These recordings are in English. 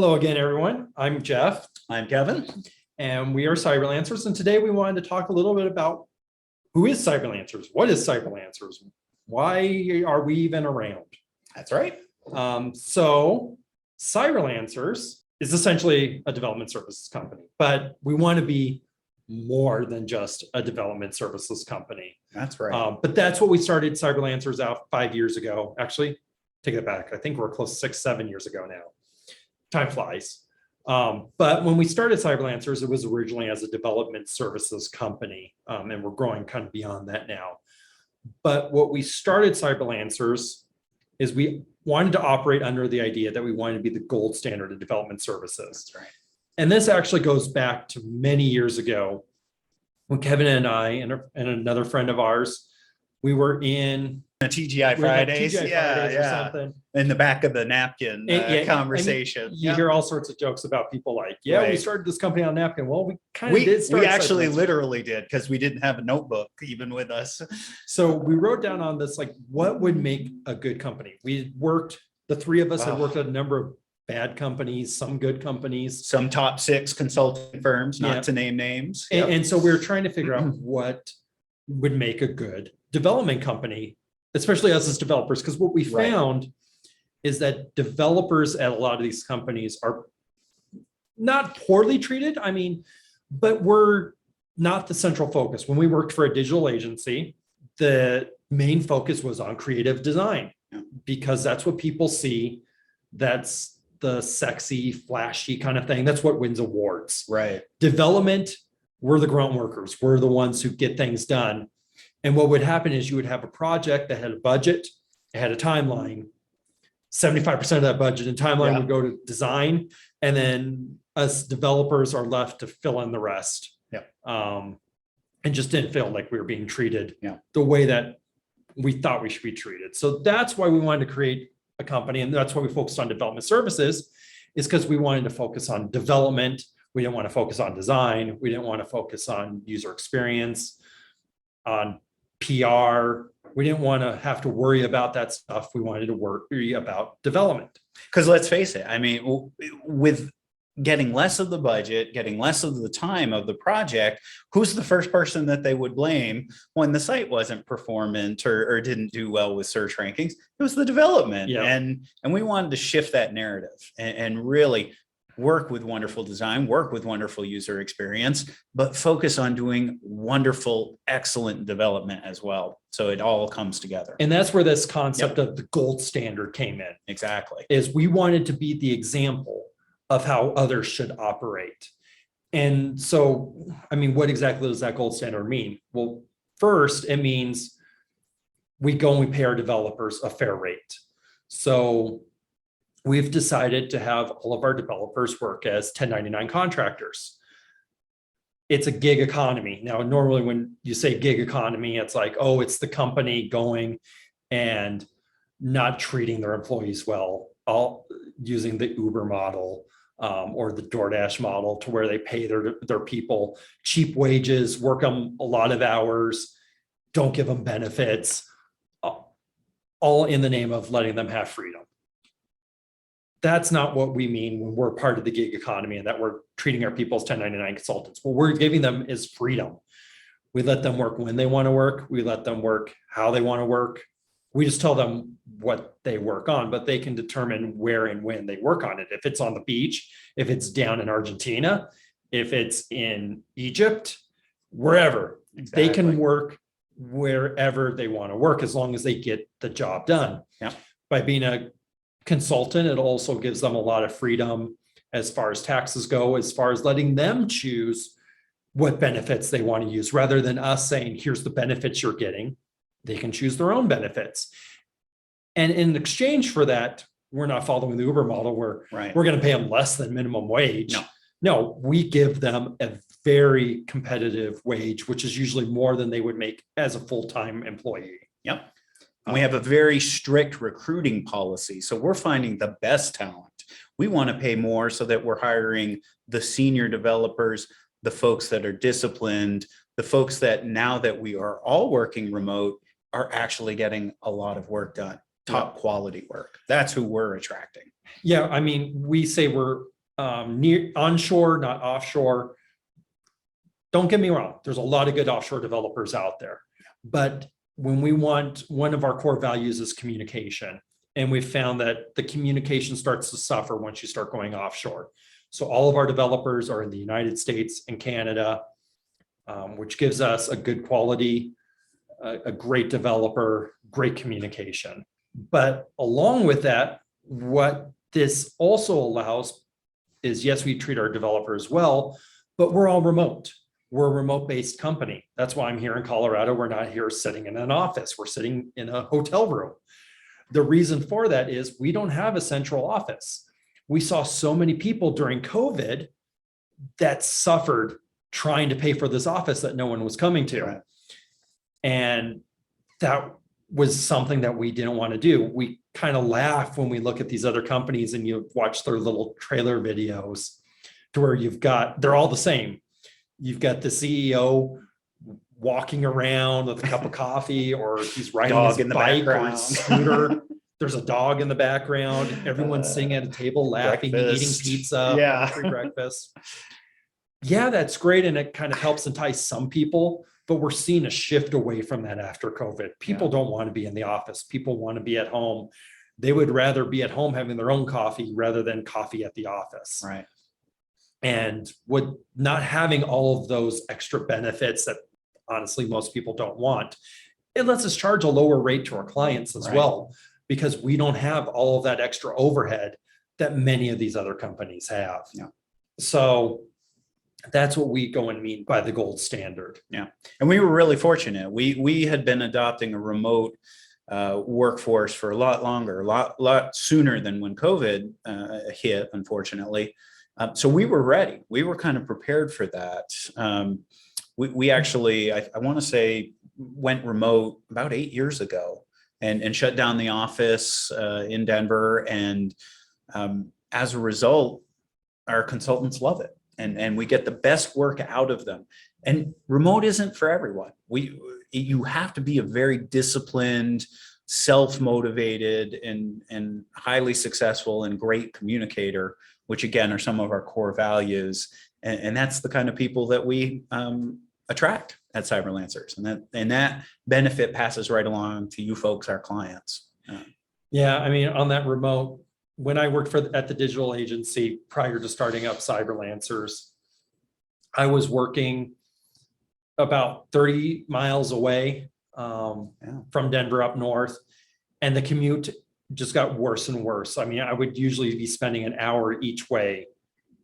Hello again, everyone. I'm Jeff. I'm Kevin. And we are Cyberlancers. And today we wanted to talk a little bit about who is Cyberlancers? What is Cyberlancers? Why are we even around? That's right. So Cyberlancers is essentially a development services company, but we want to be more than just a development services company. That's right. But that's what we started Cyberlancers out 5 years ago. Actually, take it back. I think we're close to 6-7 years ago now. Time flies. But when we started Cyberlancers, it was originally as a development services company, and we're growing kind of beyond that now. But what we started Cyberlancers is we wanted to operate under the idea that we wanted to be the gold standard of development services. That's right. And this actually goes back to many years ago when Kevin and I and another friend of ours, we were in TGI Fridays, or something. In the back of the napkin conversation. You hear all sorts of jokes about people like, we started this company on napkin. Well, we kind of did start. We actually literally did, because we didn't have a notebook even with us. So we wrote down on this, like, what would make a good company? We worked, the three of us had worked at a number of bad companies, some good companies. Some top 6 consulting firms, not to name names. And so we were trying to figure out what would make a good development company, especially us as developers, because what we found is that developers at a lot of these companies are not poorly treated. I mean, but we're not the central focus. When we worked for a digital agency, the main focus was on creative design, because that's what people see. That's the sexy, flashy kind of thing. That's what wins awards. Right. Development, we're the grunt workers. We're the ones who get things done. And what would happen is you would have a project that had a budget, it had a timeline. 75% of that budget and timeline would go to design. And then us developers are left to fill in the rest. And just didn't feel like we were being treated the way that we thought we should be treated. So that's why we wanted to create a company. And that's why we focused on development services, is because we wanted to focus on development. We didn't want to focus on design. We didn't want to focus on user experience, on PR. We didn't want to have to worry about that stuff. We wanted to worry about development. Because let's face it, I mean, with getting less of the budget, getting less of the time of the project, who's the first person that they would blame when the site wasn't performant or didn't do well with search rankings? It was the development. And we wanted to shift that narrative and really work with wonderful design, work with wonderful user experience, but focus on doing wonderful, excellent development as well. So it all comes together. And that's where this concept of the gold standard came in. Exactly. Is we wanted to be the example of how others should operate. And so, I mean, what exactly does that gold standard mean? Well, first, it means we go and we pay our developers a fair rate. So we've decided to have all of our developers work as 1099 contractors. It's a gig economy. Now, normally when you say gig economy, it's like, oh, it's the company going and not treating their employees well, all using the Uber model or the DoorDash model, to where they pay their people cheap wages, work them a lot of hours, don't give them benefits, all in the name of letting them have freedom. That's not what we mean when we're part of the gig economy and that we're treating our people as 1099 consultants. What we're giving them is freedom. We let them work when they want to work. We let them work how they want to work. We just tell them what they work on, but they can determine where and when they work on it. If it's on the beach, if it's down in Argentina, if it's in Egypt, wherever. They can work wherever they want to work, as long as they get the job done. By being a consultant, it also gives them a lot of freedom as far as taxes go, as far as letting them choose what benefits they want to use, rather than us saying, here's the benefits you're getting. They can choose their own benefits. And in exchange for that, we're not following the Uber model where we're going to pay them less than minimum wage. No, we give them a very competitive wage, which is usually more than they would make as a full-time employee. We have a very strict recruiting policy. So we're finding the best talent. We want to pay more so that we're hiring the senior developers, the folks that are disciplined, the folks that, now that we are all working remote, are actually getting a lot of work done. top quality work. That's who we're attracting. Yeah, I mean, we say we're near onshore, not offshore. Don't get me wrong, there's a lot of good offshore developers out there, but when we want, one of our core values is communication. And we found that the communication starts to suffer once you start going offshore. So all of our developers are in the United States and Canada, which gives us a good quality, a great developer, great communication. But along with that, what this also allows is, yes, we treat our developers well, but we're all remote. We're a remote-based company. That's why I'm here in Colorado. We're not here sitting in an office. We're sitting in a hotel room. The reason for that is we don't have a central office. We saw so many people during COVID that suffered trying to pay for this office that no one was coming to. Right. And that was something that we didn't want to do. We kind of laugh when we look at these other companies and you watch their little trailer videos to where they're all the same. You've got the CEO walking around with a cup of coffee, or he's riding Dog his in the bike or background. his scooter. There's a dog in the background. Everyone's sitting at a table laughing, eating Breakfast. pizza, Yeah. free breakfast. Yeah, that's great. And it kind of helps entice some people, but we're seeing a shift away from that after COVID. People don't want to be in the office. People want to be at home. They would rather be at home having their own coffee rather than coffee at the office. Right. And with not having all of those extra benefits that honestly most people don't want, it lets us charge a lower rate to our clients as Right. well, because we don't have all of that extra overhead that many of these other companies have. Yeah. So that's what we go and mean by the gold standard. Yeah. And we were really fortunate. We had been adopting a remote workforce for a lot longer, a lot sooner than when COVID hit, unfortunately. So we were ready. We were kind of prepared for that. We actually, I want to say, went remote about 8 years ago and shut down the office in Denver. And as a result, our consultants love it. And we get the best work out of them. And remote isn't for everyone. You have to be a very disciplined, self-motivated, and highly successful and great communicator, which again are some of our core values. And that's the kind of people that we attract at Cyberlancers. And that benefit passes right along to you folks, our clients. Yeah, I mean, on that remote, when I worked at the digital agency prior to starting up Cyberlancers, I was working about 30 miles away from Denver up north, and the commute just got worse and worse. I mean, I would usually be spending an hour each way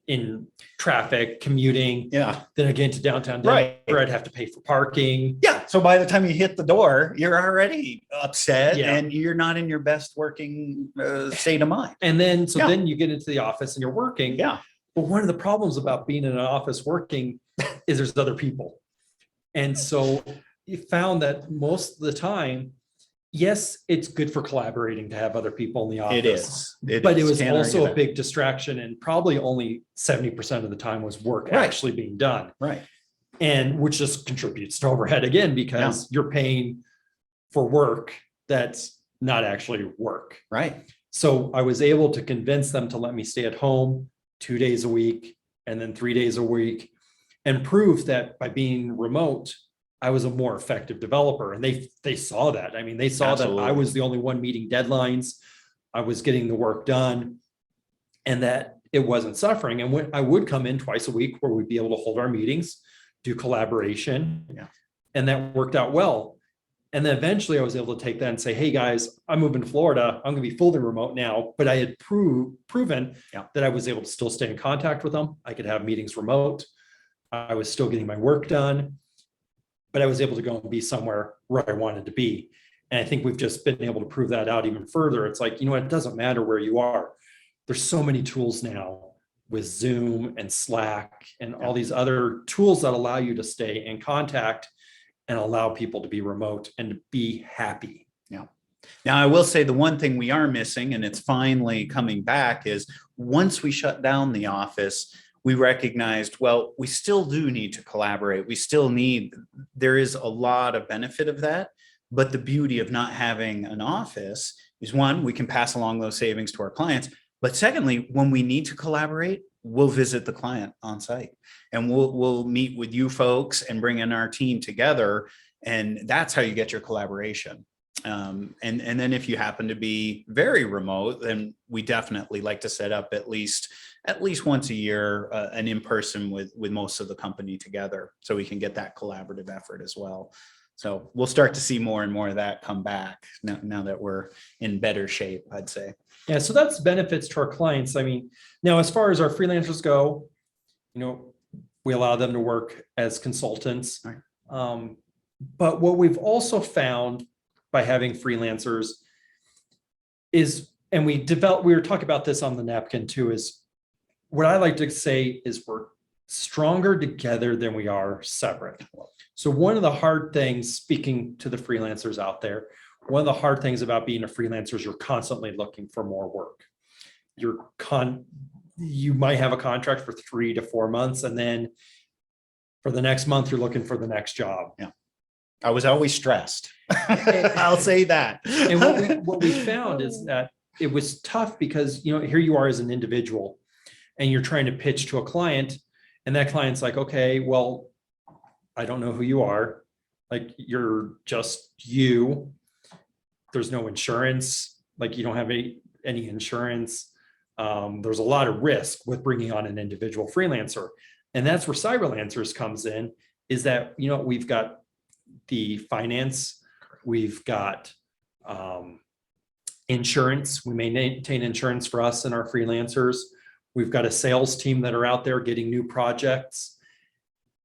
in traffic, commuting. Yeah. Then again to downtown Denver, Right. I'd have to pay for parking. Yeah. So by the time you hit the door, you're already upset Yeah. and you're not in your best working state of mind. And then, so Yeah. then you get into the office and you're working. Yeah. But one of the problems about being in an office working is there's other people. And so you found that most of the time, yes, it's good for collaborating to have other people in the office. It is. But it was Can't also argue a that. big distraction, and probably only 70% of the time was work Right. actually being done. Right. And which just contributes to overhead again, because you're paying for work that's not actually work. Right. So I was able to convince them to let me stay at home 2 days a week and then 3 days a week, and prove that by being remote, I was a more effective developer. And they saw that. I mean, they saw that I Absolutely. was the only one meeting deadlines. I was getting the work done, and that it wasn't suffering. And when I would come in twice a week where we'd be able to hold our meetings, do collaboration. Yeah. And that worked out well. And then eventually I was able to take that and say, hey guys, I'm moving to Florida. I'm going to be fully remote now. But I had proven that I was able to still stay in contact with them. I could have meetings remote. I was still getting my work done, but I was able to go and be somewhere where I wanted to be. And I think we've just been able to prove that out even further. It's like, you know what, it doesn't matter where you are. There's so many tools now with Zoom and Slack and all these other tools that allow you to stay in contact and allow people to be remote and to be happy. Yeah. Now, I will say the one thing we are missing, and it's finally coming back, is once we shut down the office, we recognized, well, we still do need to collaborate. There is a lot of benefit of that. But the beauty of not having an office is, one, we can pass along those savings to our clients. But secondly, when we need to collaborate, we'll visit the client on site, and we'll meet with you folks and bring in our team together. And that's how you get your collaboration. And then if you happen to be very remote, then we definitely like to set up at least once a year, an in-person with most of the company together, so we can get that collaborative effort as well. So we'll start to see more and more of that come back now that we're in better shape, I'd say. Yeah, so that's benefits to our clients. I mean, now as far as our freelancers go, we allow them to work as consultants. Right. But what we've also found by having freelancers is, and we were talking about this on the napkin too, is what I like to say is we're stronger together than we are separate. So one of the hard things, speaking to the freelancers out there, one of the hard things about being a freelancer is you're constantly looking for more work. You might have a contract for 3 to 4 months, and then for the next month, you're looking for the next job. Yeah. I was always stressed. I'll say that. And what we found is that it was tough because, here you are as an individual and you're trying to pitch to a client, and that client's like, okay, well, I don't know who you are. Like, you're just you. There's no insurance. Like, you don't have any insurance. There's a lot of risk with bringing on an individual freelancer. And that's where Cyberlancers comes in, is that, we've got the finance, we've got insurance. We maintain insurance for us and our freelancers. We've got a sales team that are out there getting new projects.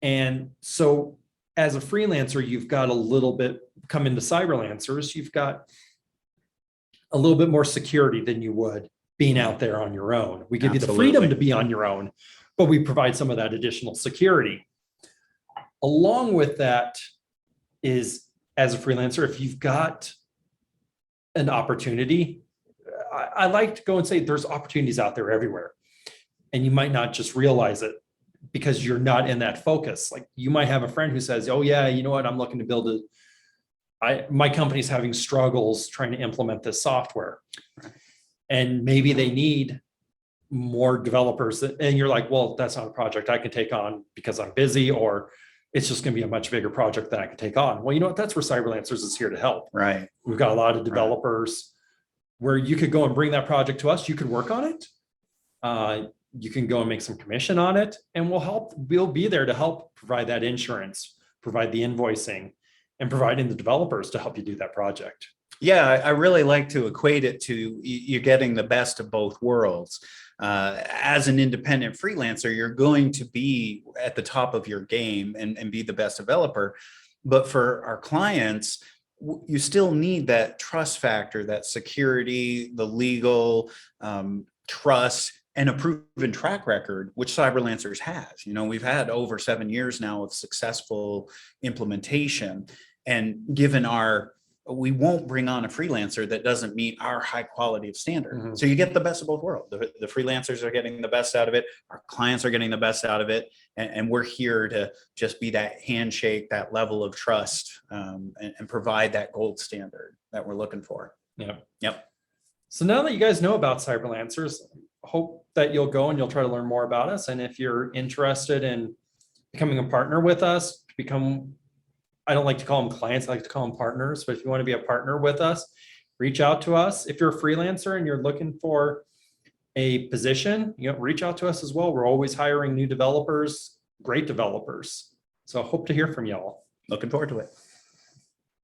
And so as a freelancer, you've got a little bit, come into Cyberlancers, you've got a little bit more security than you would being out there on your own. We give you the freedom to be on your own, but we provide some of that additional security. Along with that is, as a freelancer, if you've got an opportunity, I like to go and say there's opportunities out there everywhere. And you might not just realize it because you're not in that focus. Like, you might have a friend who says, oh yeah, you know what, I'm looking to build my company's having struggles trying to implement this software. And maybe they need more developers. And you're like, well, that's not a project I can take on because I'm busy, or it's just going to be a much bigger project than I can take on. Well, you know what? That's where Cyberlancers is here to help. Right. We've got a lot of developers where you could go and bring that project to us. You could work on it. You can go and make some commission on it, and we'll help. We'll be there to help provide that insurance, provide the invoicing, and providing the developers to help you do that project. Yeah, I really like to equate it to you're getting the best of both worlds. As an independent freelancer, you're going to be at the top of your game and be the best developer. But for our clients, you still need that trust factor, that security, the legal trust, and a proven track record, which Cyberlancers has. We've had over 7 years now of successful implementation. And given we won't bring on a freelancer that doesn't meet our high quality of standard. Mm-hmm. So you get the best of both worlds. The freelancers are getting the best out of it. Our clients are getting the best out of it. And we're here to just be that handshake, that level of trust, and provide that gold standard that we're looking for. Yep. So now that you guys know about Cyberlancers, hope that you'll go and you'll try to learn more about us. And if you're interested in becoming a partner with us, I don't like to call them clients, I like to call them partners, but if you want to be a partner with us, reach out to us. If you're a freelancer and you're looking for a position, reach out to us as well. We're always hiring new developers, great developers. So I hope to hear from y'all. Looking forward to it.